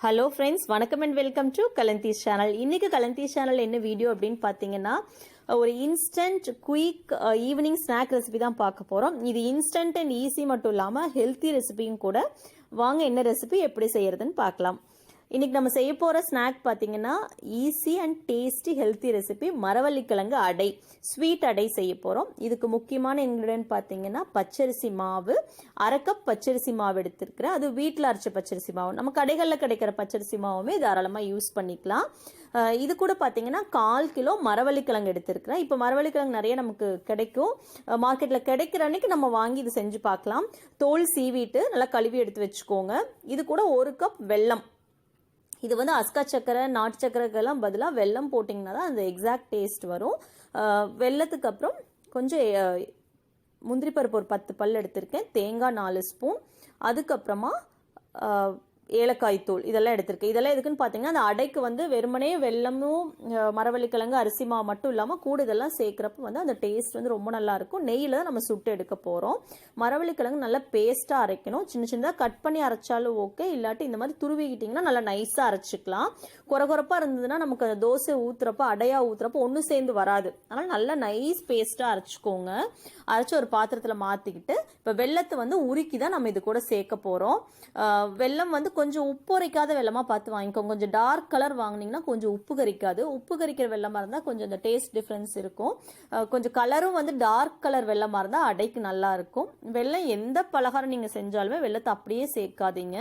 Hello friends, வணக்கம் and welcome to கலந்தீஸ் channel. இன்னைக்கு கலந்தீஸ் channel என்ன வீடியோ அப்படின்னு பார்த்தீங்கன்னா, ஒரு instant quick evening snack recipe தான் பார்க்க போகிறோம். இது இன்ஸ்டன்ட் அண்ட் ஈஸி மட்டும் இல்லாமல் ஹெல்த்தி ரெசிபியும் கூட. வாங்க என்ன ரெசிபி எப்படி செய்யறதுன்னு பார்க்கலாம். இன்னைக்கு நம்ம செய்ய போகிற ஸ்நாக் பார்த்தீங்கன்னா easy and tasty healthy recipe மரவள்ளிக்கிழங்கு அடை, ஸ்வீட் அடை செய்ய போகிறோம். இதுக்கு முக்கியமான இன்க்ரீடியன்ட் பார்த்தீங்கன்னா பச்சரிசி மாவு, 1/2 கப் பச்சரிசி மாவு எடுத்துருக்கிறேன். அது வீட்டில் அரைச்ச பச்சரிசி மாவு, நம்ம கடைகளில் கிடைக்கிற பச்சரிசி மாவுமே தாராளமாக யூஸ் பண்ணிக்கலாம். இது கூட பார்த்தீங்கன்னா 1/4 கிலோ மரவள்ளிக்கிழங்கு எடுத்துருக்கிறேன். இப்போ மரவள்ளிக்கிழங்கு நிறைய நமக்கு கிடைக்கும், மார்க்கெட்டில் கிடைக்கிற அன்னைக்கு நம்ம வாங்கி இது செஞ்சு பார்க்கலாம். தோல் சீவிட்டு நல்லா கழுவி எடுத்து வச்சுக்கோங்க. இது கூட 1 கப் வெல்லம். இது வந்து அஸ்கா சக்கரை, நாட்டு சக்கரைக்கெல்லாம் பதிலாக வெல்லம் போட்டிங்கன்னா தான் அந்த எக்ஸாக்ட் டேஸ்ட் வரும். வெல்லத்துக்கு அப்புறம் கொஞ்சம் முந்திரி பருப்பு ஒரு 10 பல் எடுத்திருக்கேன், தேங்காய் 4 ஸ்பூன், அதுக்கப்புறமா ஏலக்காய் தூள் இதெல்லாம் எடுத்திருக்கேன். இதெல்லாம் எதுக்குன்னு பார்த்தீங்கன்னா, அந்த அடைக்கு வந்து வெறுமனே வெல்லமும் மரவள்ளிக்கிழங்கு அரிசி மாவு மட்டும் இல்லாமல் கூட இதெல்லாம் சேர்க்குறப்ப வந்து அந்த டேஸ்ட் வந்து ரொம்ப நல்லா இருக்கும். நெய்யில் தான் நம்ம சுட்டு எடுக்க போகிறோம். மரவள்ளிக்கிழங்கு நல்லா பேஸ்ட்டாக அரைக்கணும். சின்ன சின்னதாக கட் பண்ணி அரைச்சாலும் ஓகே, இல்லாட்டி இந்த மாதிரி துருவிக்கிட்டிங்கன்னா நல்லா நைஸாக அரைச்சிக்கலாம். குறகுறப்பாக இருந்ததுன்னா நமக்கு அந்த தோசை ஊற்றுறப்ப அடையாக ஊற்றுறப்ப ஒன்று சேர்ந்து வராது. அதனால் நல்லா நைஸ் பேஸ்ட்டாக அரைச்சிக்கோங்க. அரைச்சி ஒரு பாத்திரத்தில் மாற்றிக்கிட்டு இப்போ வெல்லத்தை வந்து உருக்கி தான் நம்ம இது கூட சேர்க்க போகிறோம். வெல்லம் வந்து கொஞ்சம் உப்பு கரிக்காத வெல்லமா பார்த்து வாங்கிக்கோங்க. கொஞ்சம் டார்க் கலர் வாங்கினீங்கன்னா கொஞ்சம் உப்பு கரிக்காது. உப்பு கரிக்கிற வெல்லமா இருந்தால் கொஞ்சம் அந்த டேஸ்ட் டிஃபரன்ஸ் இருக்கும். கொஞ்சம் கலரும் வந்து டார்க் கலர் வெல்லமா இருந்தால் அடைக்கு நல்லா இருக்கும். வெல்லம் எந்த பலகாரம் நீங்கள் செஞ்சாலுமே வெல்லத்தை அப்படியே சேர்க்காதீங்க.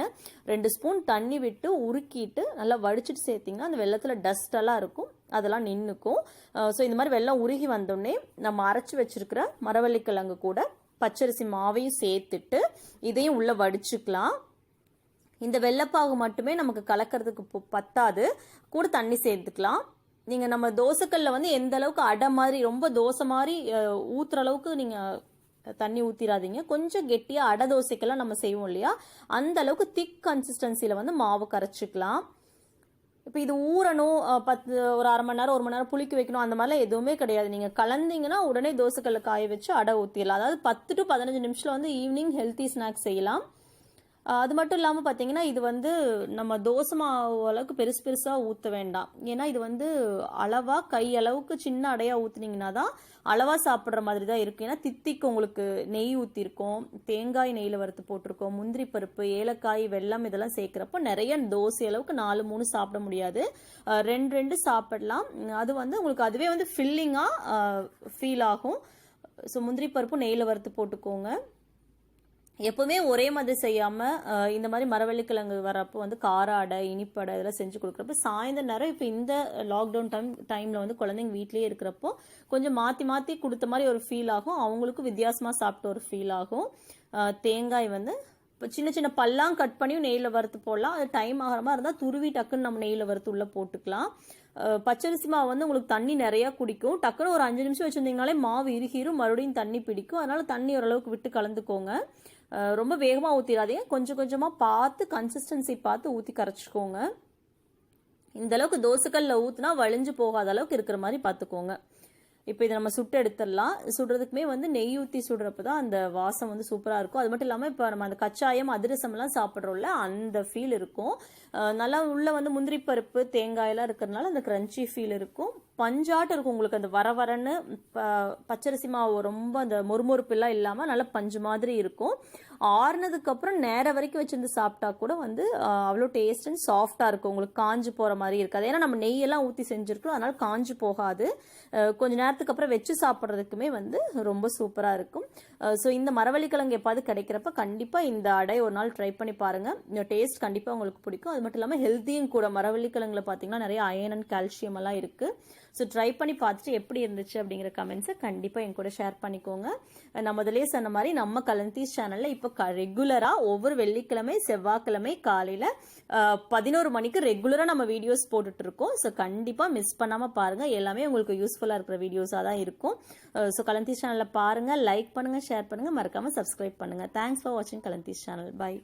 2 ஸ்பூன் தண்ணி விட்டு உருக்கிட்டு நல்லா வடிச்சிட்டு சேர்த்தீங்கன்னா அந்த வெல்லத்தில் டஸ்ட் எல்லாம் இருக்கும், அதெல்லாம் நின்றுக்கும். ஸோ இந்த மாதிரி வெல்லம் உருகி வந்தோடனே நம்ம அரைச்சி வச்சிருக்கிற மரவள்ளிக்கிழங்கு கூட பச்சரிசி மாவையும் சேர்த்துட்டு இதையும் உள்ள வடிச்சுக்கலாம். இந்த வெள்ளைப்பாகு மட்டுமே நமக்கு கலக்கிறதுக்கு பத்தாது, கூட தண்ணி சேர்த்துக்கலாம். நீங்கள் நம்ம தோசைக்கல்ல வந்து எந்த அளவுக்கு அடை மாதிரி ரொம்ப தோசை மாதிரி ஊற்றுற அளவுக்கு நீங்கள் தண்ணி ஊற்றிடாதீங்க. கொஞ்சம் கெட்டியாக அடை தோசைக்கெல்லாம் நம்ம செய்வோம் இல்லையா, அந்த அளவுக்கு திக் கன்சிஸ்டன்சியில் வந்து மாவு கரைச்சிக்கலாம். இப்போ இது ஊறணும், ஒரு 1/2 மணி நேரம் 1 மணி நேரம் புளிக்க வைக்கணும் அந்த மாதிரிலாம் எதுவுமே கிடையாது. நீங்கள் கலந்தீங்கன்னா உடனே தோசைக்கல்ல காய வச்சு அடை ஊற்றிடலாம். அதாவது 10 to 15 நிமிஷத்தில் வந்து ஈவினிங் ஹெல்த்தி ஸ்நாக்ஸ் செய்யலாம். அது மட்டும் இல்லாமல் பார்த்தீங்கன்னா, இது வந்து நம்ம தோசை மாவு அளவுக்கு பெருசாக ஊற்ற வேண்டாம். ஏன்னா இது வந்து அளவாக கை அளவுக்கு சின்ன அடையாக ஊற்றுனீங்கன்னா தான் அளவாக சாப்பிட்ற மாதிரி தான் இருக்கும். ஏன்னா தித்திக்கு உங்களுக்கு நெய் ஊற்றிருக்கோம், தேங்காய் நெய்யில் வறுத்து போட்டிருக்கோம், முந்திரி பருப்பு, ஏலக்காய், வெல்லம் இதெல்லாம் சேர்க்குறப்போ நிறைய தோசை அளவுக்கு 4-3 சாப்பிட முடியாது, 2 சாப்பிடலாம். அது வந்து உங்களுக்கு அதுவே வந்து ஃபில்லிங்காக ஃபீல் ஆகும். ஸோ முந்திரி பருப்பு நெய்யில் வறுத்து போட்டுக்கோங்க. எப்பவுமே ஒரே மாதிரி செய்யாமல் இந்த மாதிரி மரவள்ளிக்கிழங்கு வரப்போ வந்து கார அடை, இனிப்படை இதெல்லாம் செஞ்சு கொடுக்குறப்ப சாயந்தரம் நேரம் இப்போ இந்த லாக்டவுன் டைமில் வந்து குழந்தைங்க வீட்லேயே இருக்கிறப்போ கொஞ்சம் மாற்றி கொடுத்த மாதிரி ஒரு ஃபீல் ஆகும். அவங்களுக்கும் வித்தியாசமாக சாப்பிட்ட ஒரு ஃபீல் ஆகும். தேங்காய் வந்து இப்போ சின்ன சின்ன பல்லாம் கட் பண்ணியும் நெய்யில் வறுத்து போடலாம். அது டைம் ஆகிற மாதிரி இருந்தால் துருவி டக்குன்னு நம்ம நெய்யில் வறுத்து உள்ளே போட்டுக்கலாம். பச்சரிசி மாவு வந்து உங்களுக்கு தண்ணி நிறையா குடிக்கும். டக்குன்னு ஒரு 5 நிமிஷம் வச்சுருந்தீங்கனாலே மாவு இறுகிரும், மறுபடியும் தண்ணி பிடிக்கும். அதனால் தண்ணி ஓரளவுக்கு விட்டு கலந்துக்கோங்க. ரொம்ப வேகமாக ஊற்றிடாதீங்க, கொஞ்சம் கொஞ்சமாக பார்த்து கன்சிஸ்டன்சி பார்த்து ஊற்றி கரைச்சிக்கோங்க. இந்த அளவுக்கு தோசைக்கல்ல ஊற்றினா வழிஞ்சு போகாத அளவுக்கு இருக்கிற மாதிரி பார்த்துக்கோங்க. இப்போ இதை நம்ம சுட்டு எடுத்துடலாம். சுடுறதுக்குமே வந்து நெய் ஊற்றி சுடுறப்ப தான் அந்த வாசம் வந்து சூப்பராக இருக்கும். அது மட்டும் இல்லாமல் இப்போ நம்ம அந்த கச்சாயம் அதிரசம்லாம் சாப்பிட்றோம்ல, அந்த ஃபீல் இருக்கும். நல்லா உள்ள வந்து முந்திரி பருப்பு தேங்காயெல்லாம் இருக்கிறதுனால அந்த கிரன்ச்சி ஃபீல் இருக்கும். பஞ்சாட்டு இருக்கும் உங்களுக்கு. அந்த வரன்னு பச்சரிசி மாவு ரொம்ப அந்த மொறுமொறுப்பெல்லாம் இல்லாமல் நல்லா பஞ்சு மாதிரி இருக்கும். ஆறுனதுக்கு அப்புறம் நேரம் வரைக்கும் வச்சிருந்து சாப்பிட்டா கூட வந்து அவ்வளோ டேஸ்ட் அண்ட் சாஃப்டாக இருக்கும். உங்களுக்கு காஞ்சு போகிற மாதிரி இருக்காது. ஏன்னா நம்ம நெய்யெல்லாம் ஊற்றி செஞ்சுருக்கோம், அதனால காஞ்சு போகாது. கொஞ்ச நேரத்துக்கு அப்புறம் வச்சு சாப்பிட்றதுக்குமே வந்து ரொம்ப சூப்பராக இருக்கும். ஸோ இந்த மரவள்ளிக்கிழங்கு எப்பாவது கிடைக்கிறப்ப கண்டிப்பாக இந்த அடை ஒரு நாள் ட்ரை பண்ணி பாருங்கள். இந்த டேஸ்ட் கண்டிப்பாக உங்களுக்கு பிடிக்கும். அது மட்டும் இல்லாமல் ஹெல்த்தியும் கூட. மரவள்ளிக்கிழங்குல பார்த்தீங்கன்னா நிறைய அயன் அண்ட் கால்சியம் எல்லாம் இருக்குது. ஸோ ட்ரை பண்ணி பார்த்துட்டு எப்படி இருந்துச்சு அப்படிங்கிற கமெண்ட்ஸை கண்டிப்பாக என் கூட ஷேர் பண்ணிக்கோங்க. நான் முதலே சொன்ன மாதிரி நம்ம கலந்தீஸ் சேனலில் இப்போ ரெகுலராக ஒவ்வொரு வெள்ளிக்கிழமை செவ்வாய்க்கிழமை காலையில் 11 மணிக்கு ரெகுலராக நம்ம வீடியோஸ் போட்டுட்டு இருக்கோம். ஸோ கண்டிப்பாக மிஸ் பண்ணாமல் பாருங்கள். எல்லாமே உங்களுக்கு யூஸ்ஃபுல்லாக இருக்கிற வீடியோஸாக தான் இருக்கும். ஸோ கலந்தீஸ் சேனலில் பாருங்கள், லைக் பண்ணுங்கள், ஷேர் பண்ணுங்கள், மறக்காமல் சப்ஸ்கிரைப் பண்ணுங்கள். தேங்க்ஸ் ஃபார் வாட்சிங் கலந்தீஸ் சேனல். பை.